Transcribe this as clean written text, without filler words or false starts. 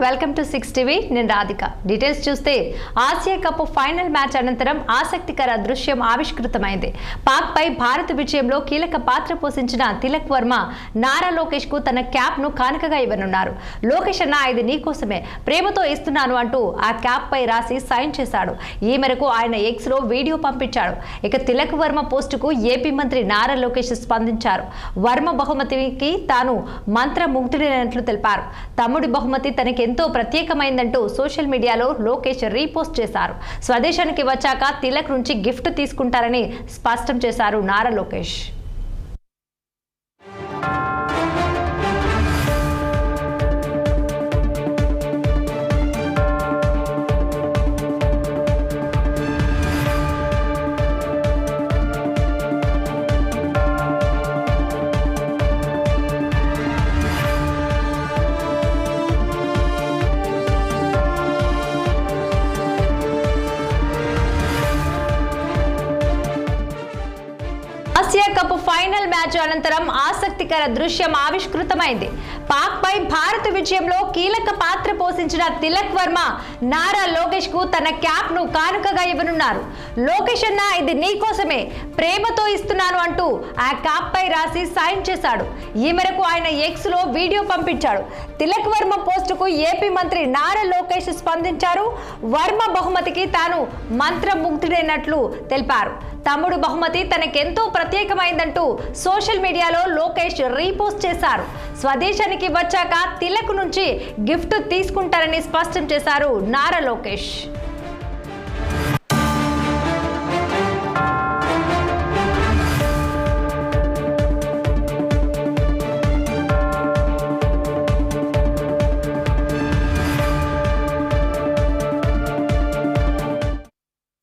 Welcome to 6 TV. నేను Radhika. Details చూస్తే Asia cup final match అనంతరం ఆసక్తికర దృశ్యం ఆవిష్కృతమైంది. పాక్ పై భారత్ విజయంలో కీలక పాత్ర పోషించిన తిలక్ వర్మ నారా లోకేష్ కు తన క్యాప్ ను కానుకగా ఇవ్వనున్నారు. లోకేష్ అన్న ఇది నీకోసమే, ప్రేమతో ఇస్తున్నాను అంటూ ఆ క్యాప్ పై రాసి సైన్ చేశాడు. ఈ మేరకు ఆయన ఎక్స్ లో వీడియో పంపించాడు. ఇక తిలక్ వర్మ పోస్టుకు ఏపీ మంత్రి నారా లోకేష్ స్పందించారు. వర్మ బహుమతికి తాను మంత్రముగ్ధుడైనట్లు తెలిపారు. తమ్ముడి బహుమతి తనకెంతో ప్రత్యేకమైందంటూ సోషల్ మీడియాలో లోకేష్ రీపోస్ట్ చేశారు. స్వదేశానికి వచ్చాక తిలక్ నుంచి గిఫ్ట్ తీసుకుంటారని స్పష్టం చేశారు Nara Lokesh. Asia cup final match అనంతరం ఆసక్తికర దృశ్యం ఆవిష్కృతమైంది. పాక్ పై భారత్ విజయంలో కీలక పాత్ర పోషించిన తిలక్ వర్మ నారా లోకేష్ కు తన క్యాప్ ను కానుకగా ఇవ్వనున్నారు. లోకేష్ అన్న ఇది నీకోసమే, ప్రేమతో ఇస్తున్నాను అంటూ ఆ క్యాప్ పై రాసి సైన్ చేశాడు. ఈ మేరకు ఆయన ఎక్స్ లో వీడియో పంపించాడు. తిలక్ వర్మ పోస్టుకు ఏపీ మంత్రి నారా లోకేష్ స్పందించారు. వర్మ బహుమతికి తాను మంత్రముగ్ధుడైనట్లు తెలిపారు. తమ్ముడు బహుమతి తనకెంతో ప్రత్యేకమైందంటూ సోషల్ మీడియాలో లోకేష్ రీపోస్ట్ చేశారు. స్వదేశానికి వచ్చాక తిలక్ నుంచి గిఫ్ట్ తీసుకుంటారని స్పష్టం చేశారు నారా లోకేష్.